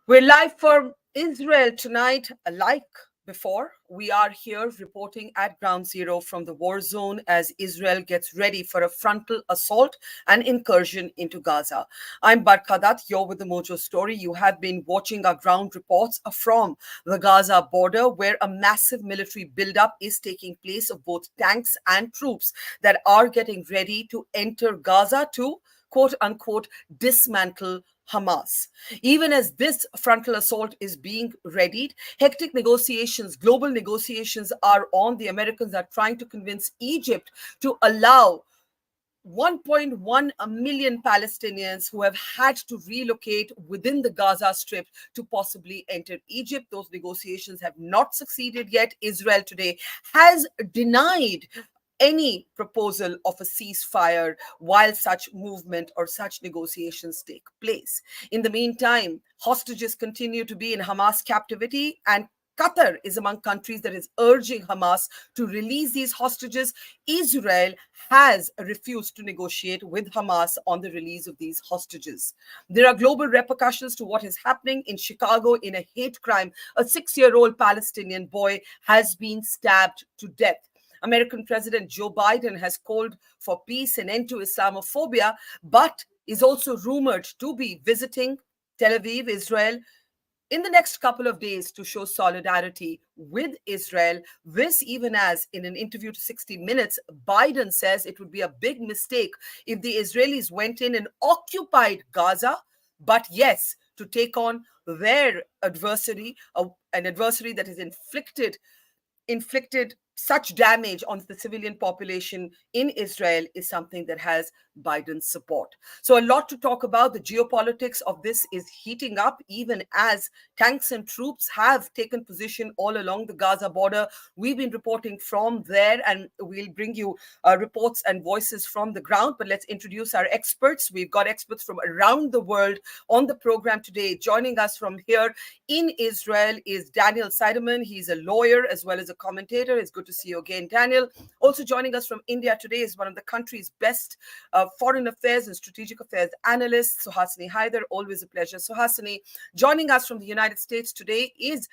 We're live from Israel tonight. Like before, we are here reporting at ground zero from the war zone as Israel gets ready for a frontal assault and incursion into Gaza. I'm Barkha Dutt, you're with the Mojo Story. You have been watching our ground reports from the Gaza border, where a massive military buildup is taking place of both tanks and troops that are getting ready to enter Gaza to quote unquote dismantle Hamas. Even as this frontal assault is being readied, hectic negotiations, global negotiations are on. The Americans are trying to convince Egypt to allow 1.1 million Palestinians who have had to relocate within the Gaza Strip to possibly enter Egypt. Those negotiations have not succeeded yet. Israel today has denied any proposal of a ceasefire while such movement or such negotiations take place. In the meantime, hostages continue to be in Hamas captivity, and Qatar is among countries that is urging Hamas to release these hostages. Israel has refused to negotiate with Hamas on the release of these hostages. There are global repercussions to what is happening in Chicago in a hate crime. A 6-year-old Palestinian boy has been stabbed to death. American President Joe Biden has called for peace and end to Islamophobia, but is also rumored to be visiting Tel Aviv, Israel, in the next couple of days to show solidarity with Israel. This, even as in an interview to 60 Minutes, Biden says it would be a big mistake if the Israelis went in and occupied Gaza, but yes, to take on their adversary, an adversary that has inflicted such damage on the civilian population in Israel is something that has Biden's support. So a lot to talk about. The geopolitics of this is heating up, even as tanks and troops have taken position all along the Gaza border. We've been reporting from there, and we'll bring you reports and voices from the ground. But let's introduce our experts. We've got experts from around the world on the program today. Joining us from here in Israel is Daniel Seidemann. He's a lawyer as well as a commentator. It's good to see you again, Daniel. Also joining us from India today is one of the country's best foreign affairs and strategic affairs analysts, Hasnain Haider. Always a pleasure. Hasnain, joining us from the United States today is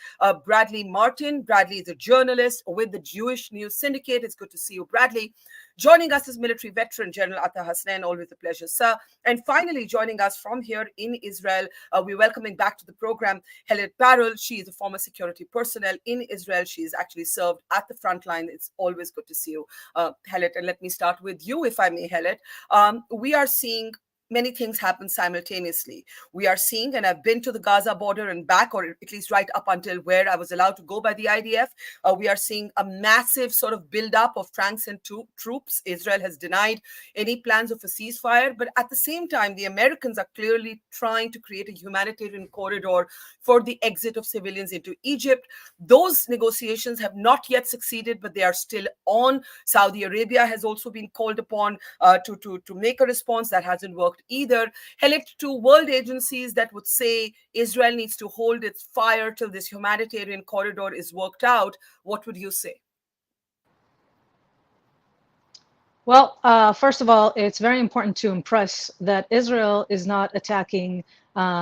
Bradley Martin. Bradley is a journalist with the Jewish News Syndicate. It's good to see you, Bradley. Joining us is military veteran General Atta Hasnain. Always a pleasure, sir. And finally, joining us from here in Israel, we're welcoming back to the program Helit Barel. She is a former security personnel in Israel. She has actually served at the front line. It's always good to see you, Helit. And let me start with you, if I may, Helit. We are seeing many things happen simultaneously. We are seeing, and I've been to the Gaza border and back, or at least right up until where I was allowed to go by the IDF. We are seeing a massive sort of buildup of tanks and troops. Israel has denied any plans of a ceasefire, but at the same time, the Americans are clearly trying to create a humanitarian corridor for the exit of civilians into Egypt. Those negotiations have not yet succeeded, but they are still on. Saudi Arabia has also been called upon to make a response. That hasn't worked either. Helit, to world agencies that would say Israel needs to hold its fire till this humanitarian corridor is worked out, what would you say? Well, first of all, it's very important to impress that Israel is not attacking,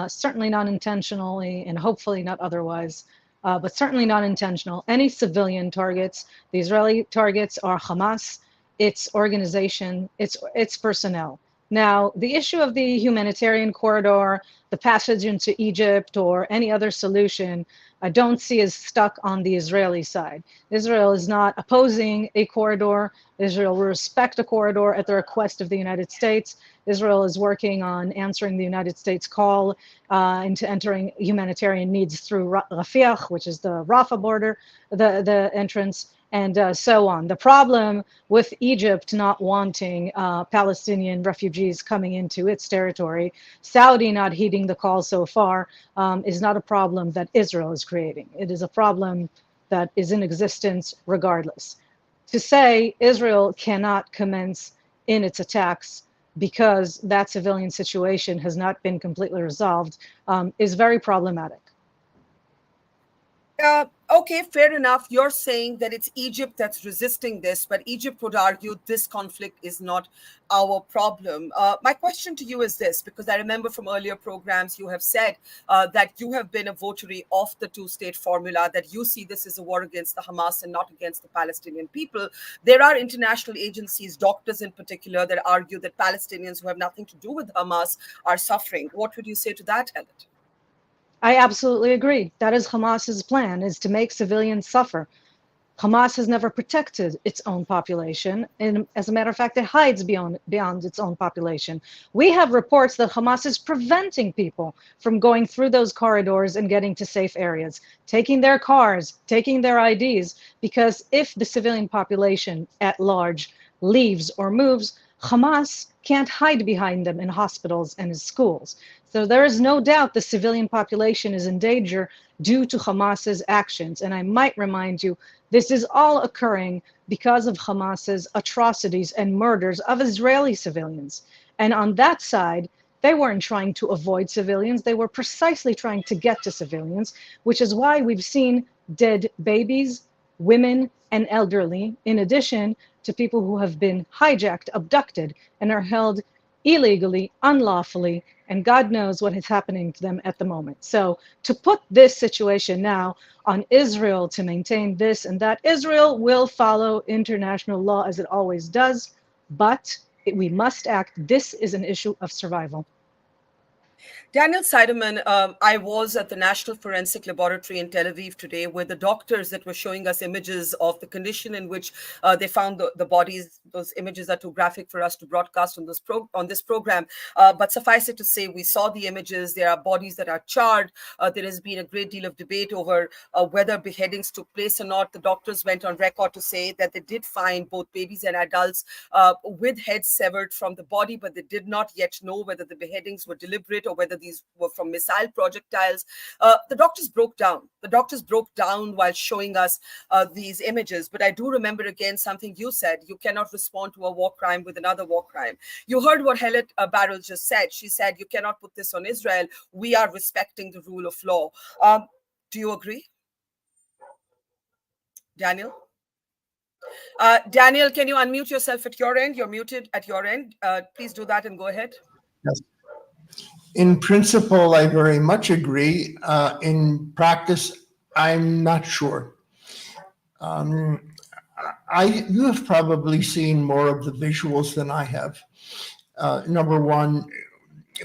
certainly not intentionally and hopefully not otherwise, but certainly not intentional, any civilian targets. The Israeli targets are Hamas, its organization, its personnel. Now, the issue of the humanitarian corridor, the passage into Egypt, or any other solution, I don't see as stuck on the Israeli side. Israel is not opposing a corridor. Israel will respect a corridor at the request of the United States. Israel is working on answering the United States call into entering humanitarian needs through Rafah, which is the Rafah border, the entrance, and so on. The problem with Egypt not wanting Palestinian refugees coming into its territory, Saudi not heeding the call so far, is not a problem that Israel is creating. It is a problem that is in existence regardless. To say Israel cannot commence in its attacks because that civilian situation has not been completely resolved is very problematic. Okay, fair enough. You're saying that it's Egypt that's resisting this, but Egypt would argue this conflict is not our problem. My question to you is this, because I remember from earlier programs you have said that you have been a votary of the two-state formula, that you see this as a war against the Hamas and not against the Palestinian people. There are international agencies, doctors in particular, that argue that Palestinians who have nothing to do with Hamas are suffering. What would you say to that, Helit? I absolutely agree. That is Hamas's plan, is to make civilians suffer. Hamas has never protected its own population, and as a matter of fact, it hides beyond its own population. We have reports that Hamas is preventing people from going through those corridors and getting to safe areas, taking their cars, taking their IDs, because if the civilian population at large leaves or moves, Hamas can't hide behind them in hospitals and in schools. So there is no doubt the civilian population is in danger due to Hamas's actions. And I might remind you, this is all occurring because of Hamas's atrocities and murders of Israeli civilians. And on that side, they weren't trying to avoid civilians. They were precisely trying to get to civilians, which is why we've seen dead babies, women, and elderly, in addition to people who have been hijacked, abducted, and are held illegally, unlawfully, and God knows what is happening to them at the moment. So to put this situation now on Israel to maintain this and that, Israel will follow international law as it always does, but we must act. This is an issue of survival. Daniel Seidemann, I was at the National Forensic Laboratory in Tel Aviv today, where the doctors that were showing us images of the condition in which they found the bodies. Those images are too graphic for us to broadcast on this program. But suffice it to say, we saw the images. There are bodies that are charred. There has been a great deal of debate over whether beheadings took place or not. The doctors went on record to say that they did find both babies and adults with heads severed from the body, but they did not yet know whether the beheadings were deliberate or whether these were from missile projectiles. The doctors broke down. The doctors broke down while showing us these images. But I do remember again something you said: you cannot respond to a war crime with another war crime. You heard what Helit Barel just said. She said, you cannot put this on Israel. We are respecting the rule of law. Do you agree, Daniel? Daniel, can you unmute yourself at your end? You're muted at your end. Please do that and go ahead. Yes. In principle, I very much agree. In practice, I'm not sure. You have probably seen more of the visuals than I have. Number one,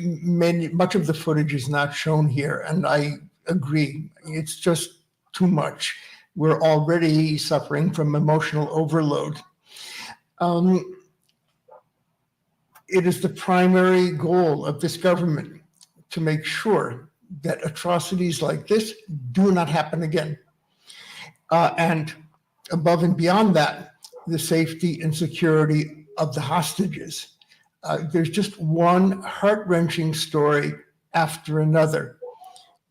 much of the footage is not shown here, and I agree. It's just too much. We're already suffering from emotional overload. It is the primary goal of this government to make sure that atrocities like this do not happen again. And above and beyond that, the safety and security of the hostages. There's just one heart-wrenching story after another.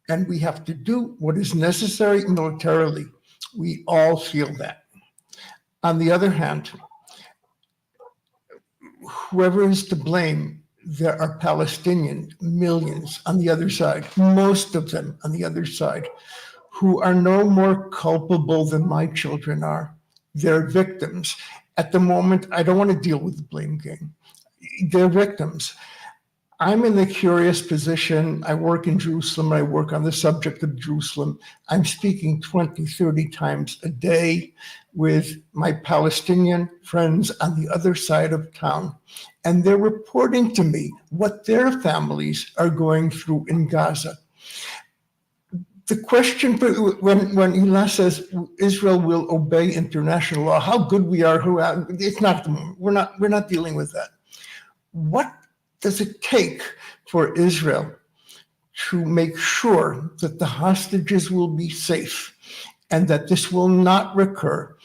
And we have to do what is necessary militarily. We all feel that. On the other hand, whoever is to blame, there are Palestinian millions on the other side, most of them on the other side, who are no more culpable than my children are. They're victims. At the moment, I don't want to deal with the blame game. They're victims. I'm in the curious position. I work in Jerusalem. I work on the subject of Jerusalem. I'm speaking 20, 30 times a day with my Palestinian friends on the other side of town. And they're reporting to me what their families are going through in Gaza. The question, when Hilat says Israel will obey international law, how good we are, it's not at the moment. We're not dealing with that. What does it take for Israel to make sure that the hostages will be safe and that this will not recur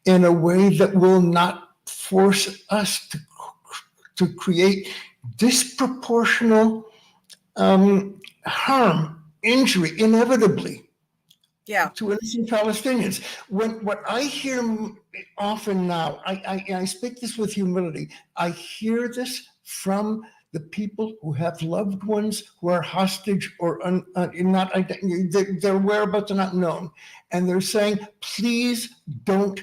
in a way that will not force us to create disproportional harm, injury, inevitably, to innocent Palestinians? What I hear often now, I speak this with humility, I hear this from the people who have loved ones who are hostage or their whereabouts are not known. And they're saying, please don't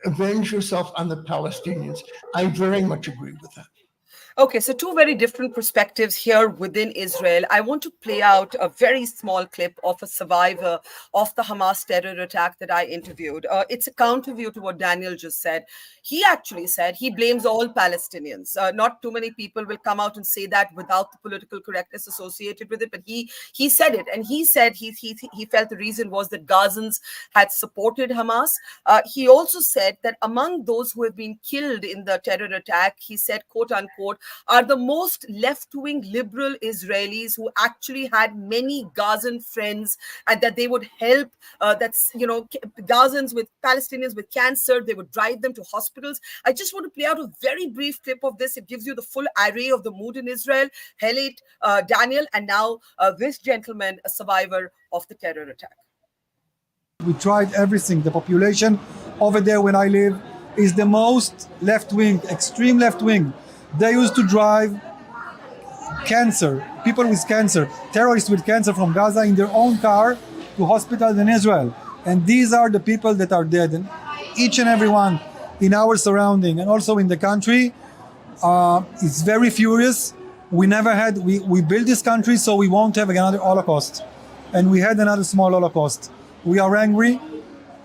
avenge yourself on the Palestinians. I very much agree with that. Okay, so two very different perspectives here within Israel. I want to play out a very small clip of a survivor of the Hamas terror attack that I interviewed. It's a counter view to what Daniel just said. He actually said he blames all Palestinians. Not too many people will come out and say that without the political correctness associated with it, but he said it, and he said he felt the reason was that Gazans had supported Hamas. He also said that among those who have been killed in the terror attack, he said, quote unquote, are the most left-wing liberal Israelis who actually had many Gazan friends, and that they would help, Gazans with Palestinians with cancer, they would drive them to hospitals. I just want to play out a very brief clip of this. It gives you the full array of the mood in Israel. Helit, Daniel, and now this gentleman, a survivor of the terror attack. We tried everything. The population over there when I live is the most left-wing, extreme left-wing. They used to drive people with cancer, terrorists with cancer from Gaza in their own car to hospitals in Israel. And these are the people that are dead. And each and every one in our surrounding and also in the country is very furious. We built this country so we won't have another Holocaust. And we had another small Holocaust. We are angry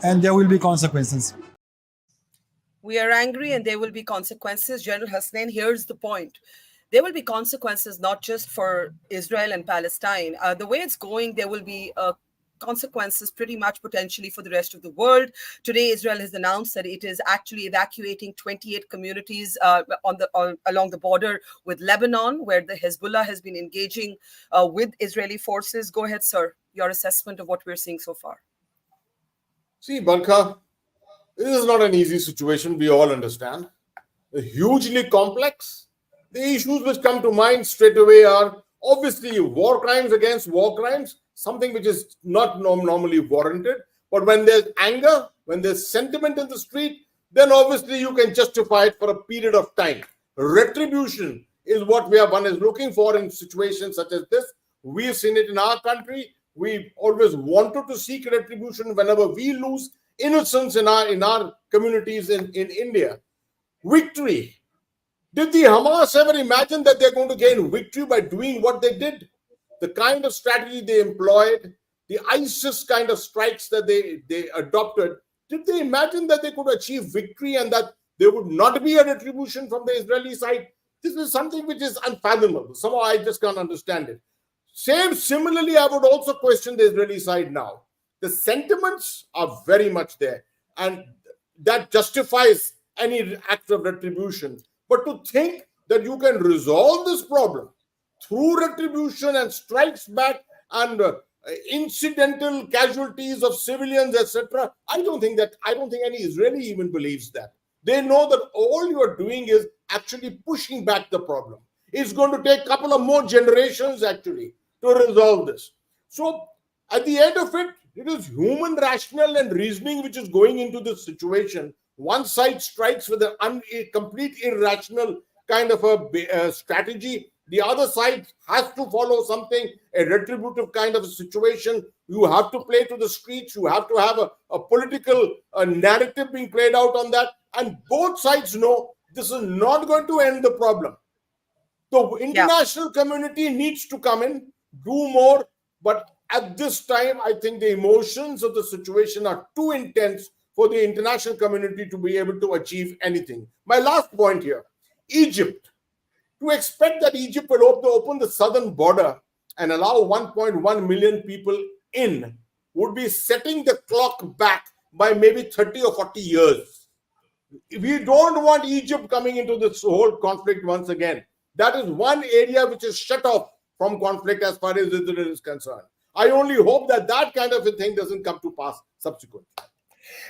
and there will be consequences. We are angry and there will be consequences. General Hasnain, here's the point. There will be consequences not just for Israel and Palestine. The way it's going, there will be consequences pretty much potentially for the rest of the world. Today, Israel has announced that it is actually evacuating 28 communities along the border with Lebanon, where the Hezbollah has been engaging with Israeli forces. Go ahead, sir, your assessment of what we're seeing so far. See, Barkha, this is not an easy situation, we all understand. It's hugely complex. The issues which come to mind straight away are obviously war crimes against war crimes, something which is not normally warranted. But when there's anger, when there's sentiment in the street, then obviously you can justify it for a period of time. Retribution is what one is looking for in situations such as this. We've seen it in our country. We always wanted to seek retribution whenever we lose innocence in our communities in India. Victory. Did the Hamas ever imagine that they're going to gain victory by doing what they did? The kind of strategy they employed, the ISIS kind of strikes that they adopted, did they imagine that they could achieve victory and that there would not be a retribution from the Israeli side? This is something which is unfathomable. Somehow I just can't understand it. Similarly, I would also question the Israeli side now. The sentiments are very much there, and that justifies any act of retribution. But to think that you can resolve this problem through retribution and strikes back and incidental casualties of civilians, etc., I don't think any Israeli even believes that. They know that all you are doing is actually pushing back the problem. It's going to take a couple of more generations actually to resolve this. So at the end of it, it is human rationale and reasoning which is going into this situation. One side strikes with a complete irrational kind of a strategy. The other side has to follow something, a retributive kind of a situation. You have to play to the streets. You have to have a political narrative being played out on that. And both sides know this is not going to end the problem. The international community needs to come in, do more. But at this time, I think the emotions of the situation are too intense for the international community to be able to achieve anything. My last point here, Egypt. To expect that Egypt will open the southern border and allow 1.1 million people in would be setting the clock back by maybe 30 or 40 years. We don't want Egypt coming into this whole conflict once again. That is one area which is shut off from conflict as far as Israel is concerned. I only hope that kind of a thing doesn't come to pass subsequently.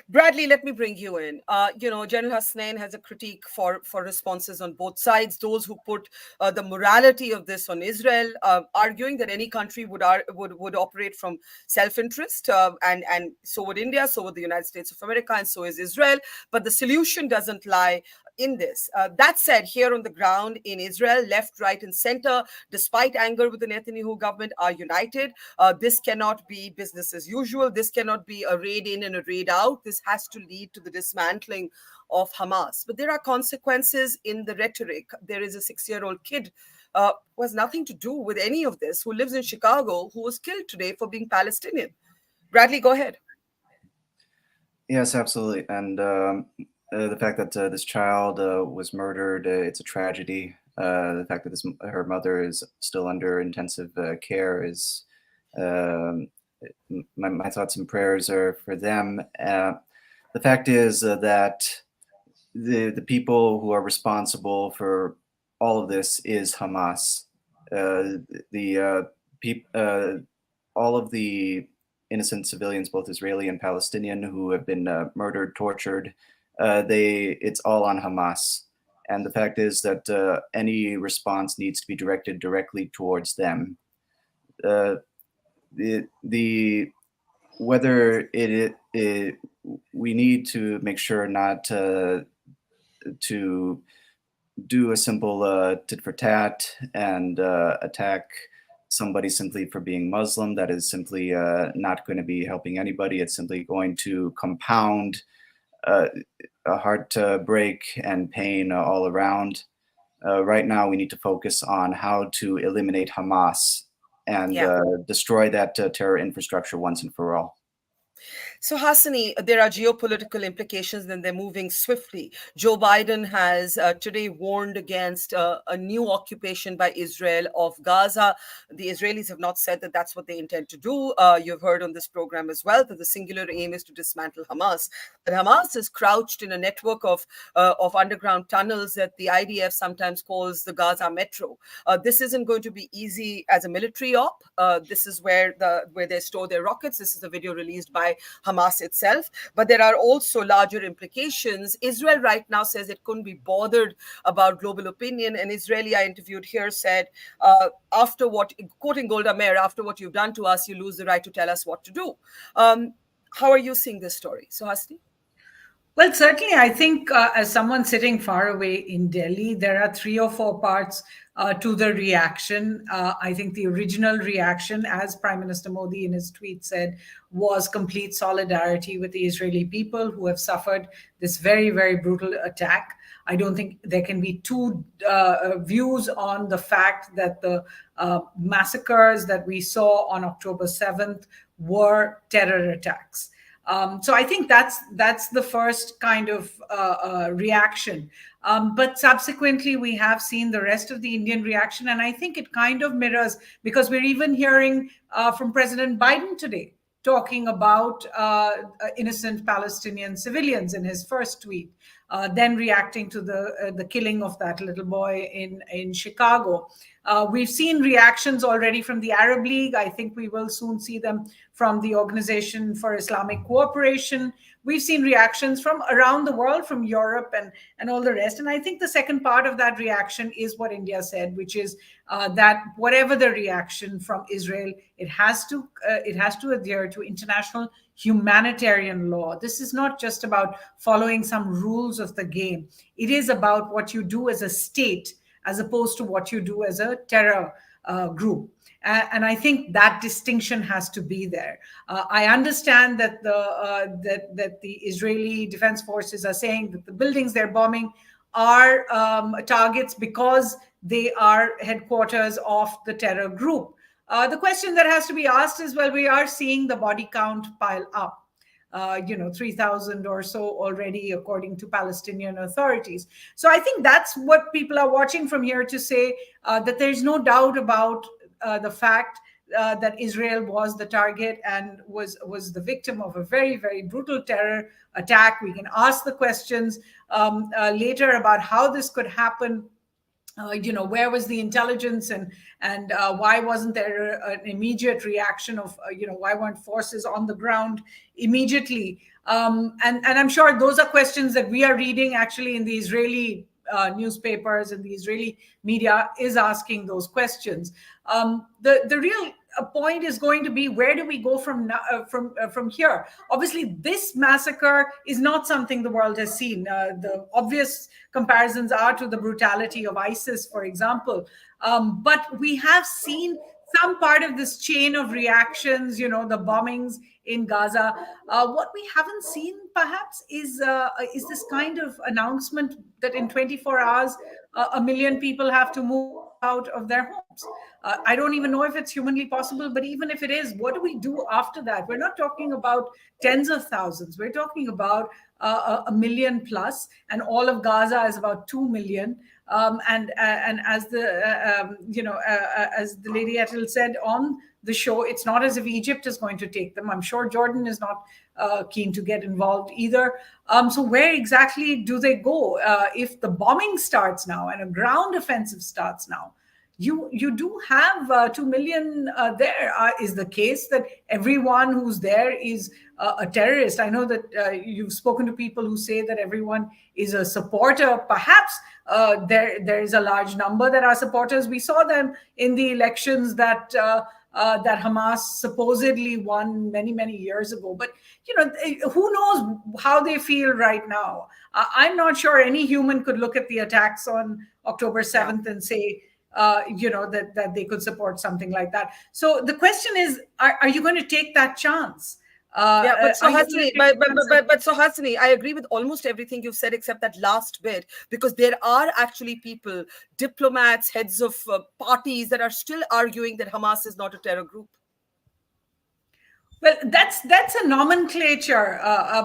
Bradley, let me bring you in. General Hasnain has a critique for responses on both sides. Those who put the morality of this on Israel, arguing that any country would operate from self-interest, and so would India, so would the United States of America, and so is Israel. But the solution doesn't lie in this. That said, here on the ground in Israel, left, right, and center, despite anger with the Netanyahu government, are united. This cannot be business as usual. This cannot be a raid in and a raid out. This has to lead to the dismantling of Hamas. But there are consequences in the rhetoric. There is a 6-year-old kid who has nothing to do with any of this, who lives in Chicago, who was killed today for being Palestinian. Bradley, go ahead. Yes, absolutely. And the fact that this child was murdered, it's a tragedy. The fact that her mother is still under intensive care is my thoughts and prayers are for them. The fact is that the people who are responsible for all of this is Hamas. All of the innocent civilians, both Israeli and Palestinian, who have been murdered, tortured, it's all on Hamas. And the fact is that any response needs to be directed directly towards them. We need to make sure not to do a simple tit for tat and attack somebody simply for being Muslim. That is simply not going to be helping anybody. It's simply going to compound a heartbreak and pain all around. Right now, we need to focus on how to eliminate Hamas and destroy that terror infrastructure once and for all. So, Hassani, there are geopolitical implications and they're moving swiftly. Joe Biden has today warned against a new occupation by Israel of Gaza. The Israelis have not said that that's what they intend to do. You've heard on this program as well that the singular aim is to dismantle Hamas. But Hamas is crouched in a network of underground tunnels that the IDF sometimes calls the Gaza Metro. This isn't going to be easy as a military op. This is where they store their rockets. This is a video released by Hamas itself, but there are also larger implications. Israel right now says it couldn't be bothered about global opinion. An Israeli I interviewed here said, after what, quoting Golda Meir, after what you've done to us, you lose the right to tell us what to do. How are you seeing this story? So, Hasni? Well, certainly, I think as someone sitting far away in Delhi, there are 3 or 4 parts to the reaction. I think the original reaction, as Prime Minister Modi in his tweet said, was complete solidarity with the Israeli people who have suffered this very, very brutal attack. I don't think there can be two views on the fact that the massacres that we saw on October 7th were terror attacks. So I think that's the first kind of reaction. But subsequently, we have seen the rest of the Indian reaction. And I think it kind of mirrors, because we're even hearing from President Biden today talking about innocent Palestinian civilians in his first tweet, then reacting to the killing of that little boy in Chicago. We've seen reactions already from the Arab League. I think we will soon see them from the Organization for Islamic Cooperation. We've seen reactions from around the world, from Europe and all the rest. And I think the second part of that reaction is what India said, which is that whatever the reaction from Israel, it has to adhere to international humanitarian law. This is not just about following some rules of the game. It is about what you do as a state, as opposed to what you do as a terror group. And I think that distinction has to be there. I understand that the Israeli Defense Forces are saying that the buildings they're bombing are targets because they are headquarters of the terror group. The question that has to be asked is, well, we are seeing the body count pile up. 3,000 or so already, according to Palestinian authorities. So I think that's what people are watching from here to say that there's no doubt about the fact that Israel was the target and was the victim of a very, very brutal terror attack. We can ask the questions later about how this could happen. where was the intelligence, and why wasn't there an immediate reaction of, why weren't forces on the ground immediately? And I'm sure those are questions that we are reading actually in the Israeli newspapers, and the Israeli media is asking those questions. The real point is going to be, where do we go from here? Obviously, this massacre is not something the world has seen. The obvious comparisons are to the brutality of ISIS, for example. But we have seen some part of this chain of reactions, the bombings in Gaza. What we haven't seen, perhaps, is this kind of announcement that in 24 hours, 1 million people have to move out of their homes. I don't even know if it's humanly possible, but even if it is, what do we do after that? We're not talking about tens of thousands. We're talking about 1 million plus, and all of Gaza is about 2 million. And as the as the lady Helit said on the show, it's not as if Egypt is going to take them. I'm sure Jordan is not keen to get involved either. So where exactly do they go if the bombing starts now and a ground offensive starts now? You do have 2 million there. Is the case that everyone who's there is a terrorist? I know that you've spoken to people who say that everyone is a supporter. Perhaps there is a large number that are supporters. We saw them in the elections that Hamas supposedly won many years ago. But who knows how they feel right now? I'm not sure any human could look at the attacks on October 7th and say, that they could support something like that. So the question is, are you going to take that chance? But Hasnain, I agree with almost everything you've said except that last bit, because there are actually people, diplomats, heads of parties that are still arguing that Hamas is not a terror group. Well, that's a nomenclature,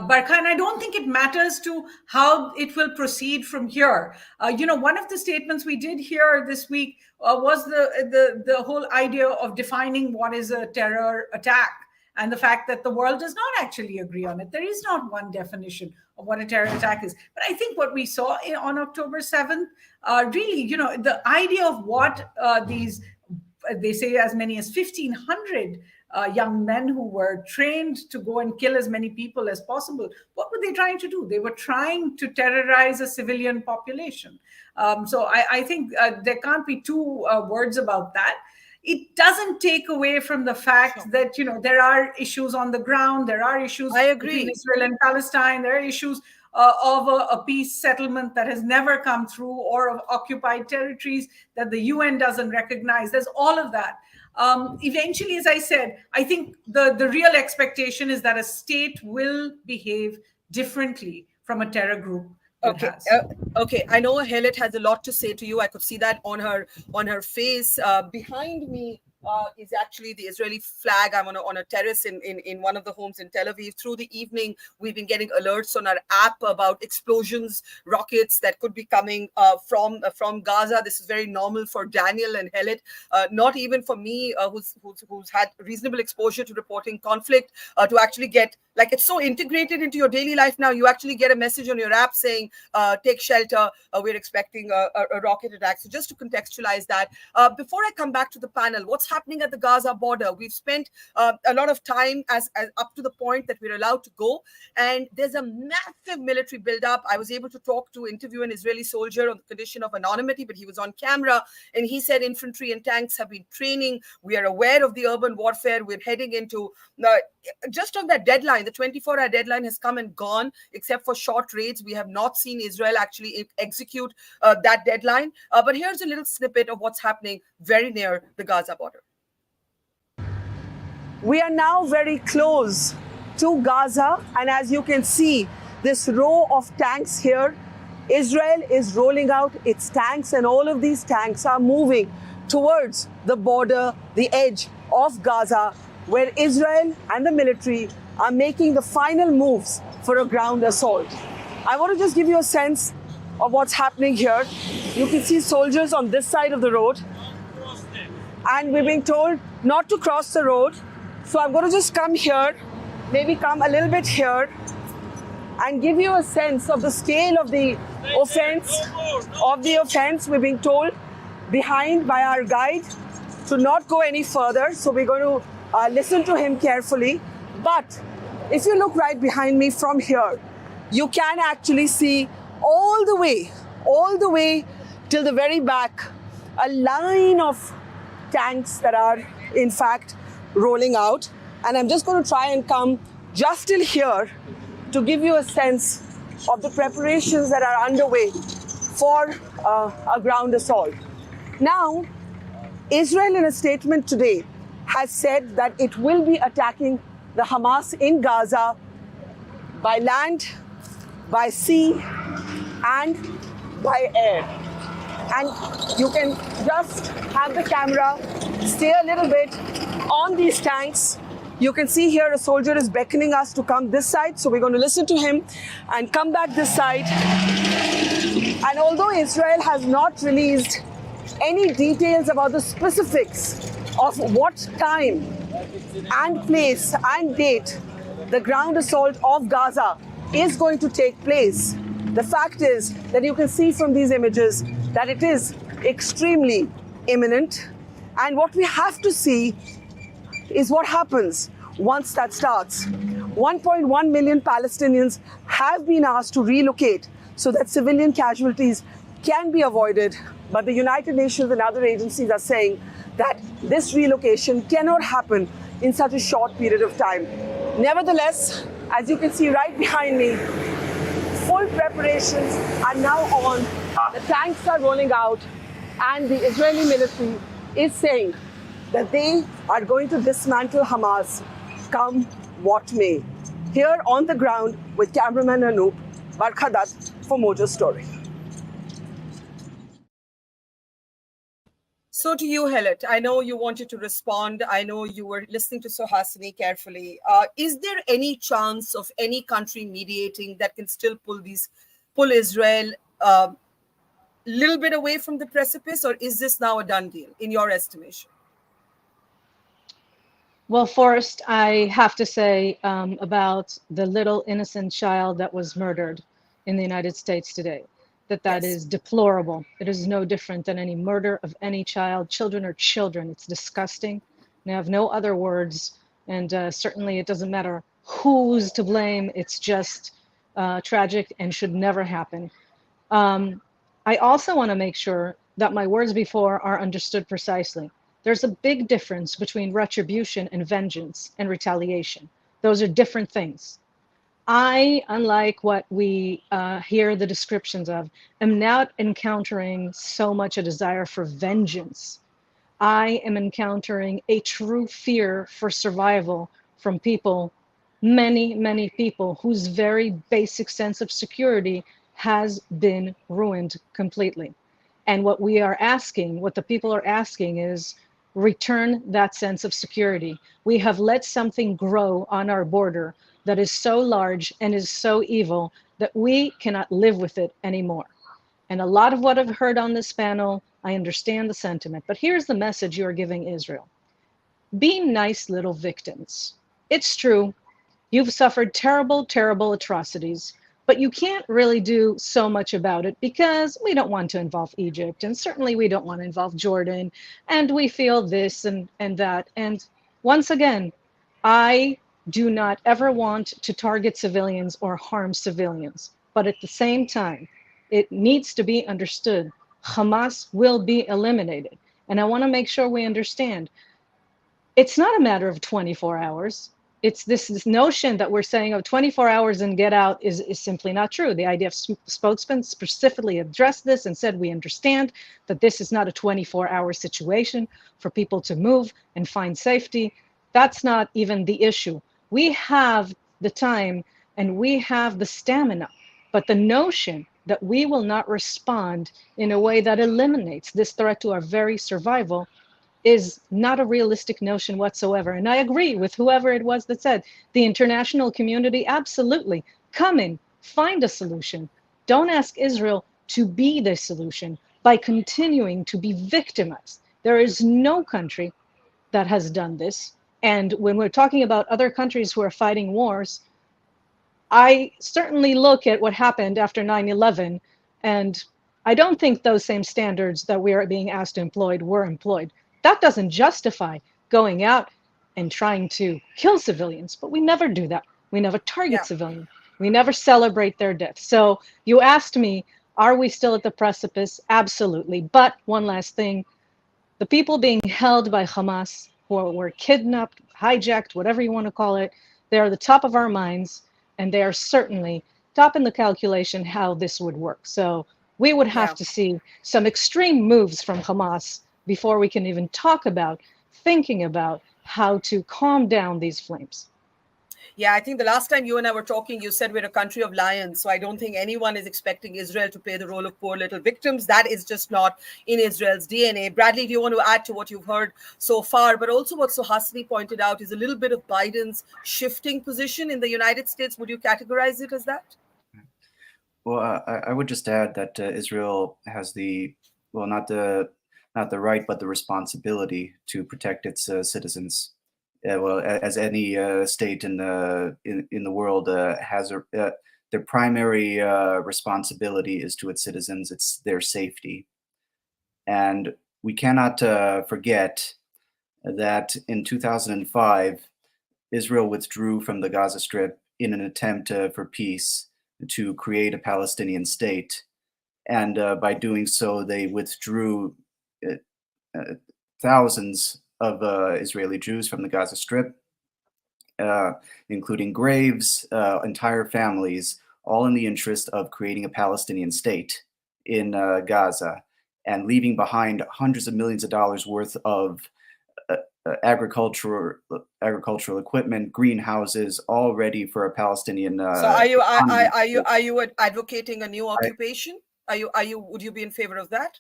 Barkha, and I don't think it matters to how it will proceed from here. One of the statements we did hear this week was the whole idea of defining what is a terror attack, and the fact that the world does not actually agree on it. There is not one definition of what a terror attack is. But I think what we saw on October 7th, really, the idea of what they say as many as 1,500 young men who were trained to go and kill as many people as possible. What were they trying to do? They were trying to terrorize a civilian population. So I think there can't be two words about that. It doesn't take away from the fact that, there are issues on the ground. There are issues between Israel and Palestine. There are issues of a peace settlement that has never come through, or of occupied territories that the UN doesn't recognize. There's all of that. Eventually, as I said, I think the real expectation is that a state will behave differently from a terror group. Okay. I know Helit has a lot to say to you. I could see that on her face. Behind me is actually the Israeli flag. I'm on a terrace in one of the homes in Tel Aviv. Through the evening, we've been getting alerts on our app about explosions, rockets that could be coming from Gaza. This is very normal for Daniel and Helit, not even for me, who's had reasonable exposure to reporting conflict, to actually get, like, it's so integrated into your daily life now. You actually get a message on your app saying, take shelter, we're expecting a rocket attack. So just to contextualize that, before I come back to the panel, what's happening at the Gaza border? We've spent a lot of time as up to the point that we're allowed to go, and there's a massive military buildup. I was able to interview an Israeli soldier on the condition of anonymity, but he was on camera, and he said infantry and tanks have been training. We are aware of the urban warfare. We're heading into just on that deadline. The 24-hour deadline has come and gone, except for short raids. We have not seen Israel actually execute that deadline. But here's a little snippet of what's happening very near the Gaza border. We are now very close to Gaza, and as you can see, this row of tanks here, Israel is rolling out its tanks, and all of these tanks are moving towards the border, the edge of Gaza, where Israel and the military are making the final moves for a ground assault. I want to just give you a sense of what's happening here. You can see soldiers on this side of the road, and we're being told not to cross the road. So I'm going to just come here, maybe come a little bit here, and give you a sense of the scale of the offense. We're being told behind by our guide to not go any further. So we're going to listen to him carefully. But if you look right behind me from here, you can actually see all the way till the very back, a line of tanks that are in fact rolling out. And I'm just going to try and come just till here to give you a sense of the preparations that are underway for a ground assault. Now, Israel in a statement today has said that it will be attacking the Hamas in Gaza by land, by sea, and by air. And you can just have the camera stay a little bit on these tanks. You can see here a soldier is beckoning us to come this side, so we're going to listen to him and come back this side. And although Israel has not released any details about the specifics of what time and place and date the ground assault of Gaza is going to take place, the fact is that you can see from these images that it is extremely imminent. And what we have to see is what happens once that starts. 1.1 million Palestinians have been asked to relocate so that civilian casualties can be avoided. But the United Nations and other agencies are saying that this relocation cannot happen in such a short period of time. Nevertheless, as you can see right behind me, full preparations are now on. The tanks are rolling out, and the Israeli military is saying that they are going to dismantle Hamas come what may. Here on the ground with cameraman Anoop, Barkha Dutt for Mojo Story. So to you, Helit, I know you wanted to respond. I know you were listening to Suhasini carefully. Is there any chance of any country mediating that can still pull Israel a little bit away from the precipice, or is this now a done deal, in your estimation? Well, first, I have to say about the little innocent child that was murdered in the United States today, that is deplorable. It is no different than any murder of any child. Children are children. It's disgusting. And I have no other words. And certainly it doesn't matter who's to blame. It's just tragic and should never happen. I also want to make sure that my words before are understood precisely. There's a big difference between retribution and vengeance and retaliation. Those are different things. I, unlike what we hear the descriptions of, am not encountering so much a desire for vengeance. I am encountering a true fear for survival from people, many, many people whose very basic sense of security has been ruined completely. And what we are asking, what the people are asking is, return that sense of security. We have let something grow on our border that is so large and is so evil that we cannot live with it anymore. And a lot of what I've heard on this panel, I understand the sentiment, but here's the message you are giving Israel. Be nice little victims. It's true, you've suffered terrible, terrible atrocities, but you can't really do so much about it because we don't want to involve Egypt, and certainly we don't want to involve Jordan, and we feel this and that. And once again, I do not ever want to target civilians or harm civilians. But at the same time, it needs to be understood, Hamas will be eliminated. And I want to make sure we understand, it's not a matter of 24 hours. It's this notion that we're saying, 24 hours and get out is simply not true. The IDF spokesman specifically addressed this and said, we understand that this is not a 24-hour situation for people to move and find safety. That's not even the issue. We have the time and we have the stamina, but the notion that we will not respond in a way that eliminates this threat to our very survival is not a realistic notion whatsoever. And I agree with whoever it was that said, the international community, absolutely, come in, find a solution. Don't ask Israel to be the solution by continuing to be victimized. There is no country that has done this. And when we're talking about other countries who are fighting wars, I certainly look at what happened after 9/11, and I don't think those same standards that we are being asked to employ were employed. That doesn't justify going out and trying to kill civilians, but we never do that. We never target Yeah. civilians. We never celebrate their deaths. So you asked me, are we still at the precipice? Absolutely. But one last thing, the people being held by Hamas, who were kidnapped, hijacked, whatever you want to call it, they are the top of our minds, and they are certainly top in the calculation how this would work. So we would have Yeah. to see some extreme moves from Hamas before we can even talk about thinking about how to calm down these flames. Yeah, I think the last time you and I were talking, you said we're a country of lions. So I don't think anyone is expecting Israel to play the role of poor little victims. That is just not in Israel's DNA. Bradley, do you want to add to what you've heard so far? But also what Suhasini pointed out is a little bit of Biden's shifting position in the United States. Would you categorize it as that? Well, I would just add that Israel has not the right, but the responsibility to protect its citizens. As any state in the world has their primary responsibility is to its citizens. It's their safety, and we cannot forget that in 2005, Israel withdrew from the Gaza Strip in an attempt for peace to create a Palestinian state, and by doing so, they withdrew thousands of Israeli Jews from the Gaza Strip, including graves, entire families, all in the interest of creating a Palestinian state in Gaza, and leaving behind hundreds of millions of dollars worth of agricultural equipment, greenhouses, all ready for a Palestinian. So are you economy. are you advocating a new occupation? Would you be in favor of that?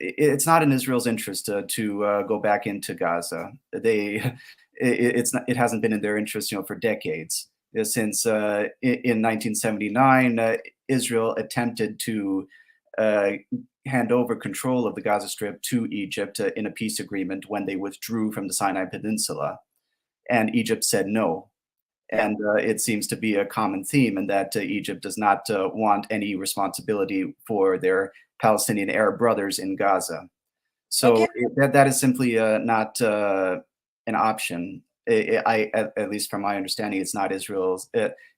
It's not in Israel's interest to go back into Gaza. It hasn't been in their interest, for decades. Since in 1979, Israel attempted to hand over control of the Gaza Strip to Egypt in a peace agreement when they withdrew from the Sinai Peninsula, and Egypt said no. And it seems to be a common theme in that Egypt does not want any responsibility for their Palestinian Arab brothers in Gaza. So that is simply not an option. At least from my understanding, it's not Israel's.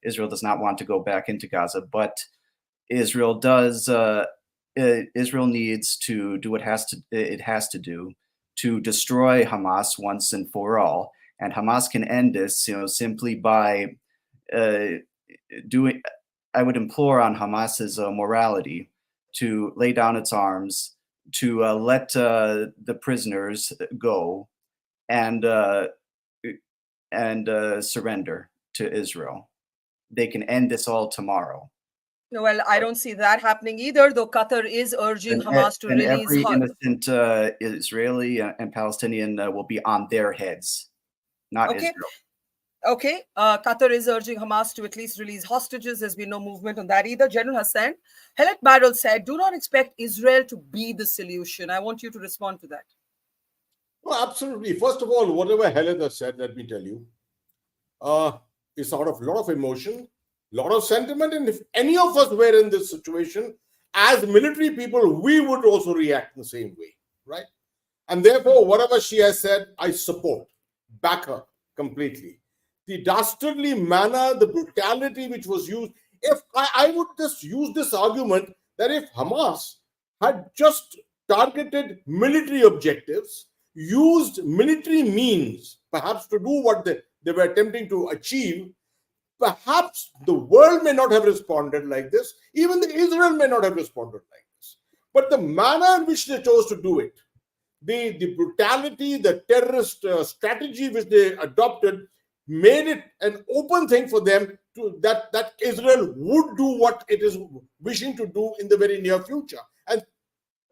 Israel does not want to go back into Gaza, but Israel does. Israel needs to do what it has to do to destroy Hamas once and for all. And Hamas can end this, simply by doing. I would implore on Hamas's morality to lay down its arms, to let the prisoners go, and surrender to Israel. They can end this all tomorrow. Well, I don't see that happening either, though Qatar is urging Hamas to release. Every innocent Israeli and Palestinian will be on their heads, not Israel. Okay. Qatar is urging Hamas to at least release hostages. There's been no movement on that either. General Hasnain, Helit Barel said, do not expect Israel to be the solution. I want you to respond to that. Well, absolutely. First of all, whatever Helit has said, let me tell you, it's out of a lot of emotion, a lot of sentiment. And if any of us were in this situation, as military people, we would also react in the same way, right? And therefore, whatever she has said, I support, back her completely. The dastardly manner, the brutality which was used. If I would just use this argument that if Hamas had just targeted military objectives, used military means, perhaps to do what they were attempting to achieve, perhaps the world may not have responded like this. Even Israel may not have responded like this. But the manner in which they chose to do it, the brutality, the terrorist strategy which they adopted, made it an open thing for them to that Israel would do what it is wishing to do in the very near future. And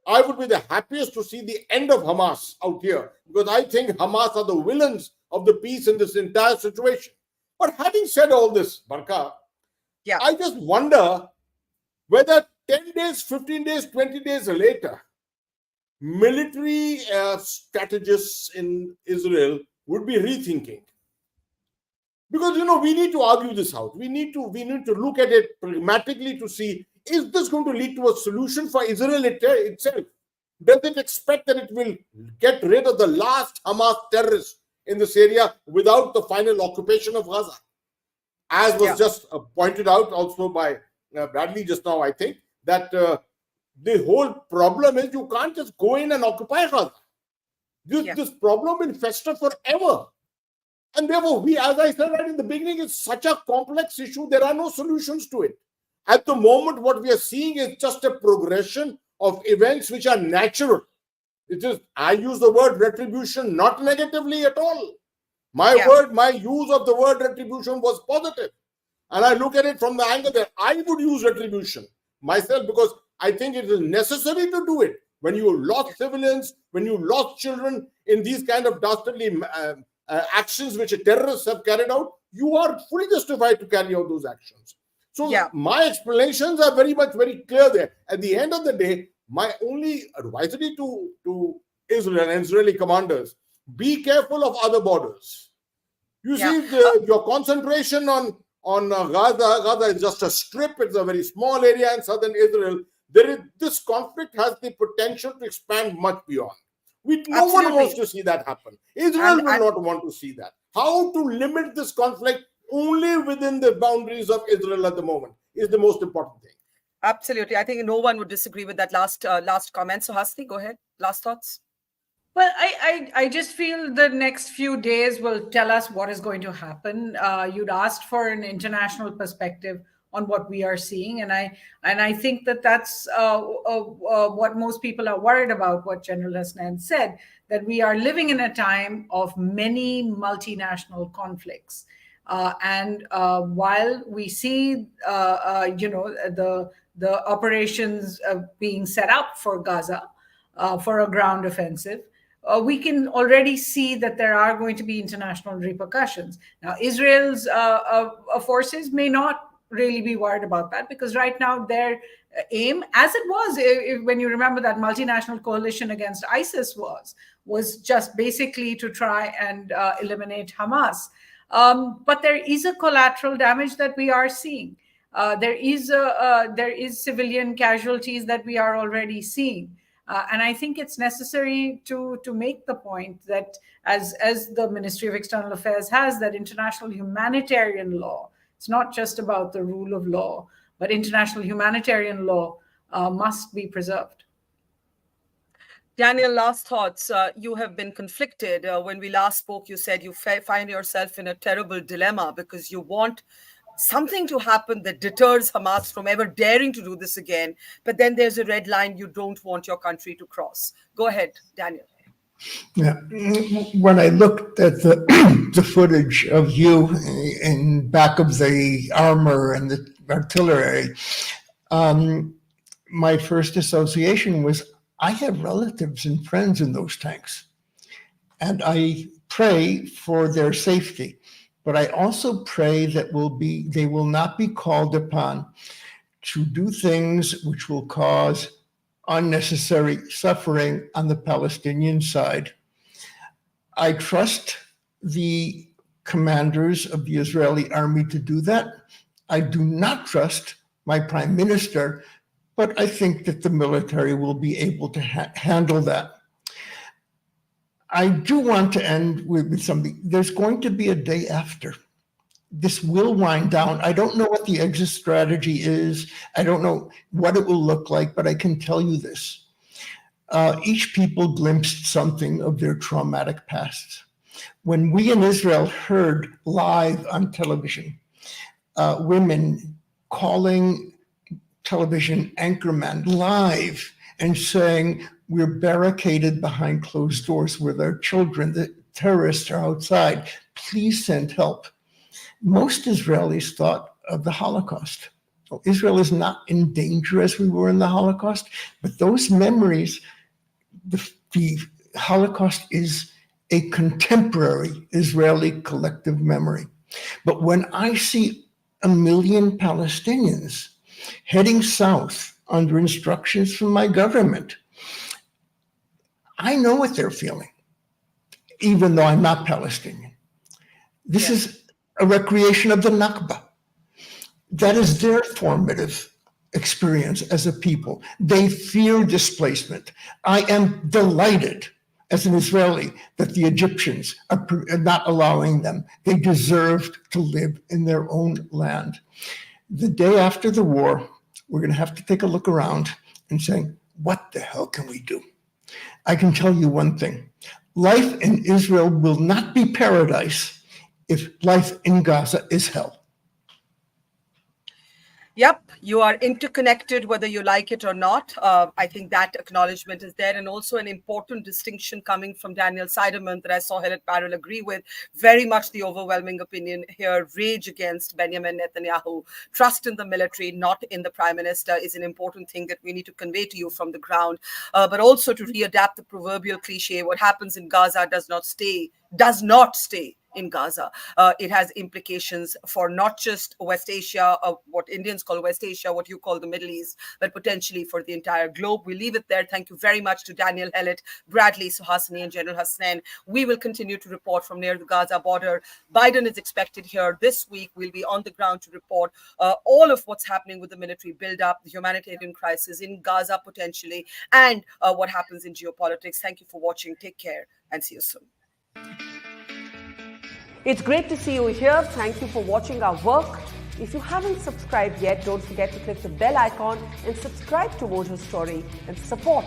I would be the happiest to see the end of Hamas out here, because I think Hamas are the villains of the peace in this entire situation. But having said all this, Barkha, I just wonder whether 10 days, 15 days, 20 days later, military strategists in Israel would be rethinking. Because, we need to argue this out. We need to look at it pragmatically to see, is this going to lead to a solution for Israel itself? Does it expect that it will get rid of the last Hamas terrorists in this area without the final occupation of Gaza? As was just pointed out also by Bradley just now, I think, that the whole problem is you can't just go in and occupy Gaza. This problem will fester forever. And therefore, as I said right in the beginning, it's such a complex issue. There are no solutions to it. At the moment, what we are seeing is just a progression of events which are natural. I use the word retribution not negatively at all. My use of the word retribution was positive. And I look at it from the angle that I would use retribution myself, because I think it is necessary to do it. When you lost civilians, when you lost children in these kind of dastardly actions which terrorists have carried out, you are fully justified to carry out those actions. So my explanations are very clear there. At the end of the day, my only advisory to Israel and Israeli commanders, be careful of other borders. You see, your concentration on Gaza is just a strip. It's a very small area in southern Israel. This conflict has the potential to expand much beyond. No one wants to see that happen. Israel will not want to see that. How to limit this conflict only within the boundaries of Israel at the moment is the most important thing. Absolutely. I think no one would disagree with that last comment. So Hasni, go ahead. Last thoughts. Well, I just feel the next few days will tell us what is going to happen. You'd asked for an international perspective on what we are seeing, and I think that's what most people are worried about. What General Hasnain said, that we are living in a time of many multinational conflicts, and while we see the operations being set up for Gaza for a ground offensive, we can already see that there are going to be international repercussions. Now, Israel's forces may not really be worried about that, because right now their aim, as it was, when you remember that multinational coalition against ISIS was just basically to try and eliminate Hamas. But there is a collateral damage that we are seeing. There is civilian casualties that we are already seeing. And I think it's necessary to make the point that, as the Ministry of External Affairs has, that international humanitarian law, it's not just about the rule of law, but international humanitarian law must be preserved. Daniel, last thoughts. You have been conflicted. When we last spoke, you said you find yourself in a terrible dilemma because you want something to happen that deters Hamas from ever daring to do this again. But then there's a red line you don't want your country to cross. Go ahead, Daniel. Yeah. When I looked at the footage of you in back of the armor and the artillery, my first association was, I have relatives and friends in those tanks, and I pray for their safety. But I also pray that they will not be called upon to do things which will cause unnecessary suffering on the Palestinian side. I trust the commanders of the Israeli army to do that. I do not trust my prime minister, but I think that the military will be able to handle that. I do want to end with something. There's going to be a day after. This will wind down. I don't know what the exit strategy is. I don't know what it will look like, but I can tell you this. Each people glimpsed something of their traumatic past. When we in Israel heard live on television, women calling television anchormen live and saying, we're barricaded behind closed doors with our children, the terrorists are outside, please send help. Most Israelis thought of the Holocaust. Israel is not in danger as we were in the Holocaust, but those memories, the Holocaust is a contemporary Israeli collective memory. But when I see 1 million Palestinians heading south under instructions from my government, I know what they're feeling, even though I'm not Palestinian. This is a recreation of the Nakba. That is their formative experience as a people. They fear displacement. I am delighted as an Israeli that the Egyptians are not allowing them. They deserved to live in their own land. The day after the war, we're going to have to take a look around and say, what the hell can we do? I can tell you one thing. Life in Israel will not be paradise if life in Gaza is hell. Yep, you are interconnected, whether you like it or not. I think that acknowledgement is there. And also an important distinction coming from Daniel Seidemann that I saw Helit Barel agree with. Very much the overwhelming opinion here, rage against Benjamin Netanyahu. Trust in the military, not in the prime minister, is an important thing that we need to convey to you from the ground. But also to readapt the proverbial cliche, what happens in Gaza does not stay in Gaza. It has implications for not just West Asia, what Indians call West Asia, what you call the Middle East, but potentially for the entire globe. We leave it there. Thank you very much to Daniel, Helit, Bradley, Suhasini, and General Hasnain. We will continue to report from near the Gaza border. Biden is expected here this week. We'll be on the ground to report all of what's happening with the military buildup, the humanitarian crisis in Gaza potentially, and what happens in geopolitics. Thank you for watching. Take care and see you soon. It's great to see you here. Thank you for watching our work. If you haven't subscribed yet, don't forget to click the bell icon and subscribe to Mojo Story and support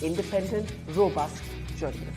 independent, robust journalism.